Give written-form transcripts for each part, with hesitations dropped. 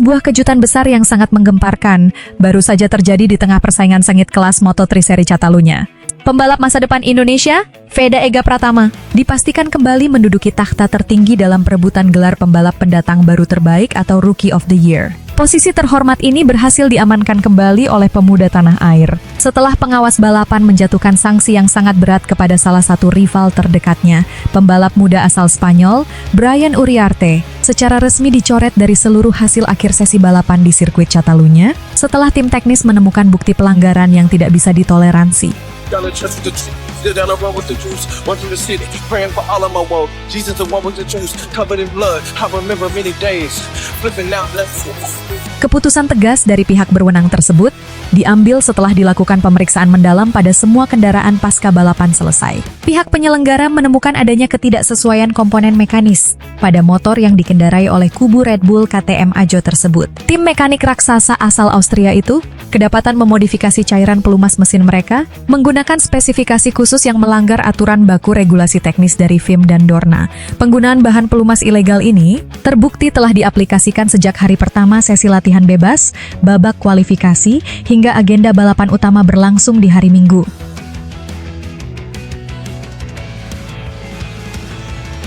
Sebuah kejutan besar yang sangat menggemparkan baru saja terjadi di tengah persaingan sengit kelas Moto3 seri Catalunya. Pembalap masa depan Indonesia, Veda Ega Pratama, dipastikan kembali menduduki takhta tertinggi dalam perebutan gelar pembalap pendatang baru terbaik atau Rookie of the Year. Posisi terhormat ini berhasil diamankan kembali oleh pemuda tanah air, setelah pengawas balapan menjatuhkan sanksi yang sangat berat kepada salah satu rival terdekatnya, pembalap muda asal Spanyol, Brian Uriarte, secara resmi dicoret dari seluruh hasil akhir sesi balapan di sirkuit Catalunya, setelah tim teknis menemukan bukti pelanggaran yang tidak bisa ditoleransi. Still down the road with the juice, one through the city, praying for all of my woes. Jesus the one with the juice, covered in blood. I remember many days, flipping out left. Keputusan tegas dari pihak berwenang tersebut diambil setelah dilakukan pemeriksaan mendalam pada semua kendaraan pasca balapan selesai. Pihak penyelenggara menemukan adanya ketidaksesuaian komponen mekanis pada motor yang dikendarai oleh kubu Red Bull KTM Ajo tersebut. Tim mekanik raksasa asal Austria itu kedapatan memodifikasi cairan pelumas mesin mereka menggunakan spesifikasi khusus yang melanggar aturan baku regulasi teknis dari FIM dan Dorna. Penggunaan bahan pelumas ilegal ini terbukti telah diaplikasikan sejak hari pertama sesi latihan bebas, babak kualifikasi, hingga agenda balapan utama berlangsung di hari Minggu.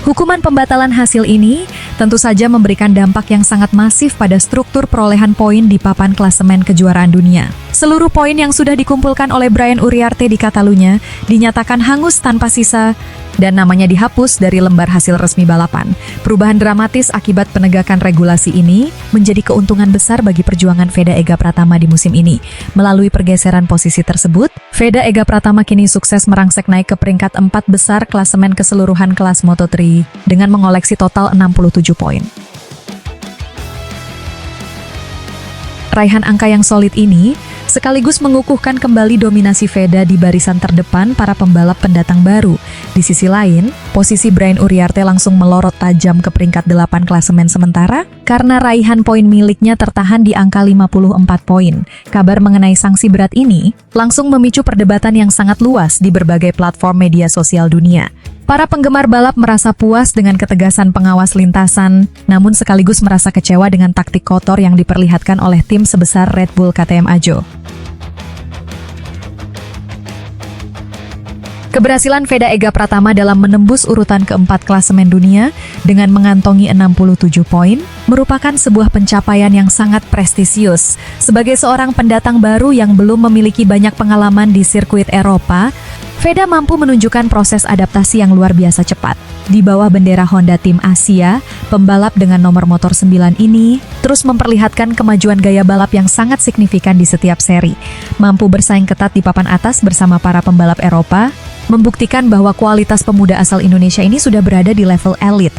Hukuman pembatalan hasil ini tentu saja memberikan dampak yang sangat masif pada struktur perolehan poin di papan klasemen kejuaraan dunia. Seluruh poin yang sudah dikumpulkan oleh Brian Uriarte di Catalunya dinyatakan hangus tanpa sisa dan namanya dihapus dari lembar hasil resmi balapan. Perubahan dramatis akibat penegakan regulasi ini menjadi keuntungan besar bagi perjuangan Veda Ega Pratama di musim ini. Melalui pergeseran posisi tersebut, Veda Ega Pratama kini sukses merangsek naik ke peringkat 4 besar klasemen keseluruhan kelas Moto3 dengan mengoleksi total 67 poin. Raihan angka yang solid ini sekaligus mengukuhkan kembali dominasi Veda di barisan terdepan para pembalap pendatang baru. Di sisi lain, posisi Brian Uriarte langsung melorot tajam ke peringkat 8 klasemen sementara karena raihan poin miliknya tertahan di angka 54 poin. Kabar mengenai sanksi berat ini langsung memicu perdebatan yang sangat luas di berbagai platform media sosial dunia. Para penggemar balap merasa puas dengan ketegasan pengawas lintasan, namun sekaligus merasa kecewa dengan taktik kotor yang diperlihatkan oleh tim sebesar Red Bull KTM Ajo. Keberhasilan Veda Ega Pratama dalam menembus urutan keempat klasemen dunia dengan mengantongi 67 poin merupakan sebuah pencapaian yang sangat prestisius. Sebagai seorang pendatang baru yang belum memiliki banyak pengalaman di sirkuit Eropa, Veda mampu menunjukkan proses adaptasi yang luar biasa cepat. Di bawah bendera Honda Tim Asia, pembalap dengan nomor motor 9 ini terus memperlihatkan kemajuan gaya balap yang sangat signifikan di setiap seri. Mampu bersaing ketat di papan atas bersama para pembalap Eropa, membuktikan bahwa kualitas pemuda asal Indonesia ini sudah berada di level elit.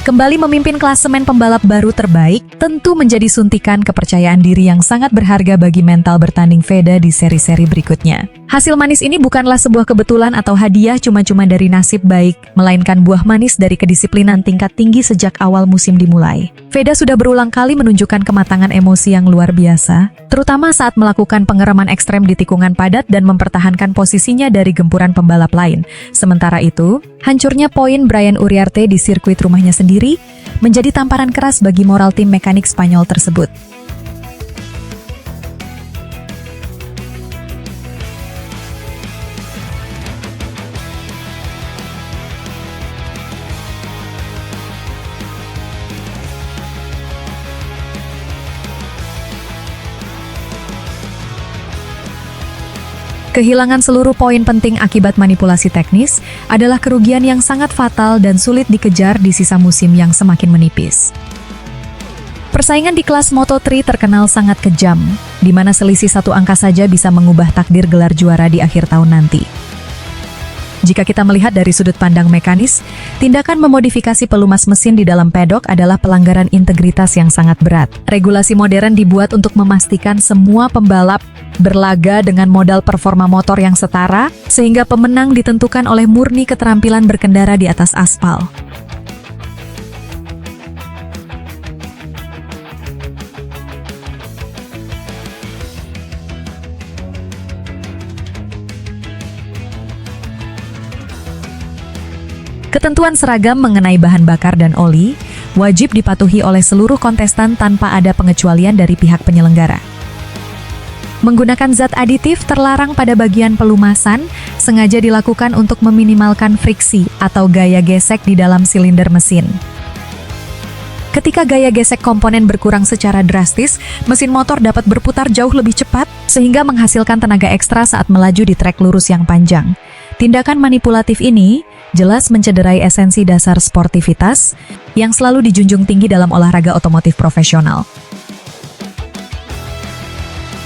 Kembali memimpin klasemen pembalap baru terbaik tentu menjadi suntikan kepercayaan diri yang sangat berharga bagi mental bertanding Veda di seri-seri berikutnya. Hasil manis ini bukanlah sebuah kebetulan atau hadiah cuma-cuma dari nasib baik, melainkan buah manis dari kedisiplinan tingkat tinggi sejak awal musim dimulai. Veda sudah berulang kali menunjukkan kematangan emosi yang luar biasa, terutama saat melakukan pengereman ekstrem di tikungan padat dan mempertahankan posisinya dari gempuran pembalap lain. Sementara itu, hancurnya poin Brian Uriarte di sirkuit rumahnya sendiri menjadi tamparan keras bagi moral tim mekanik Spanyol tersebut. Kehilangan seluruh poin penting akibat manipulasi teknis adalah kerugian yang sangat fatal dan sulit dikejar di sisa musim yang semakin menipis. Persaingan di kelas Moto3 terkenal sangat kejam, di mana selisih satu angka saja bisa mengubah takdir gelar juara di akhir tahun nanti. Jika kita melihat dari sudut pandang mekanis, tindakan memodifikasi pelumas mesin di dalam pedok adalah pelanggaran integritas yang sangat berat. Regulasi modern dibuat untuk memastikan semua pembalap berlaga dengan modal performa motor yang setara, sehingga pemenang ditentukan oleh murni keterampilan berkendara di atas aspal. Ketentuan seragam mengenai bahan bakar dan oli wajib dipatuhi oleh seluruh kontestan tanpa ada pengecualian dari pihak penyelenggara. Menggunakan zat aditif terlarang pada bagian pelumasan, sengaja dilakukan untuk meminimalkan friksi atau gaya gesek di dalam silinder mesin. Ketika gaya gesek komponen berkurang secara drastis, mesin motor dapat berputar jauh lebih cepat, sehingga menghasilkan tenaga ekstra saat melaju di trek lurus yang panjang. Tindakan manipulatif ini jelas mencederai esensi dasar sportivitas yang selalu dijunjung tinggi dalam olahraga otomotif profesional.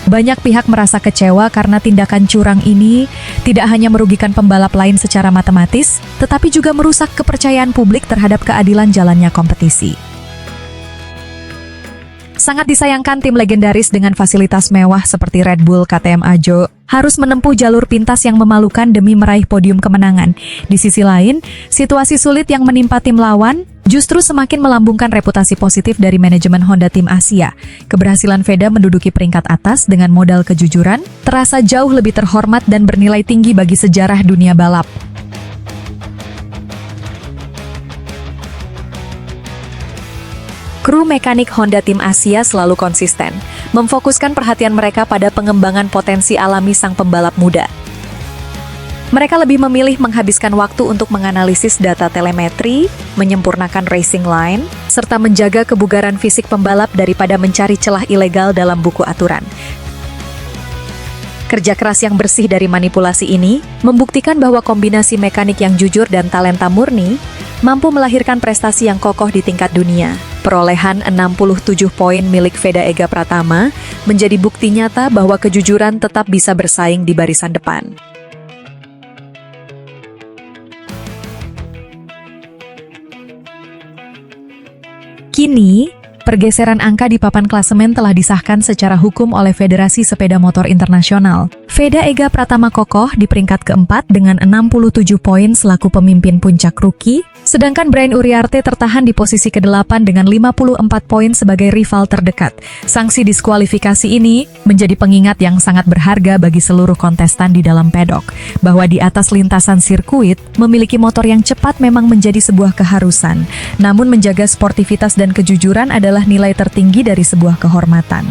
Banyak pihak merasa kecewa karena tindakan curang ini tidak hanya merugikan pembalap lain secara matematis, tetapi juga merusak kepercayaan publik terhadap keadilan jalannya kompetisi. Sangat disayangkan tim legendaris dengan fasilitas mewah seperti Red Bull KTM Ajo harus menempuh jalur pintas yang memalukan demi meraih podium kemenangan. Di sisi lain, situasi sulit yang menimpa tim lawan justru semakin melambungkan reputasi positif dari manajemen Honda Tim Asia. Keberhasilan Veda menduduki peringkat atas dengan modal kejujuran terasa jauh lebih terhormat dan bernilai tinggi bagi sejarah dunia balap. Kru mekanik Honda Tim Asia selalu konsisten, memfokuskan perhatian mereka pada pengembangan potensi alami sang pembalap muda. Mereka lebih memilih menghabiskan waktu untuk menganalisis data telemetri, menyempurnakan racing line, serta menjaga kebugaran fisik pembalap daripada mencari celah ilegal dalam buku aturan. Kerja keras yang bersih dari manipulasi ini membuktikan bahwa kombinasi mekanik yang jujur dan talenta murni mampu melahirkan prestasi yang kokoh di tingkat dunia. Perolehan 67 poin milik Veda Ega Pratama menjadi bukti nyata bahwa kejujuran tetap bisa bersaing di barisan depan. Kini, pergeseran angka di papan klasemen telah disahkan secara hukum oleh Federasi Sepeda Motor Internasional. Veda Ega Pratama kokoh di peringkat keempat dengan 67 poin selaku pemimpin puncak rookie, sedangkan Brian Uriarte tertahan di posisi ke-8 dengan 54 poin sebagai rival terdekat. Sanksi diskualifikasi ini menjadi pengingat yang sangat berharga bagi seluruh kontestan di dalam pedok, bahwa di atas lintasan sirkuit, memiliki motor yang cepat memang menjadi sebuah keharusan, namun menjaga sportivitas dan kejujuran adalah nilai tertinggi dari sebuah kehormatan.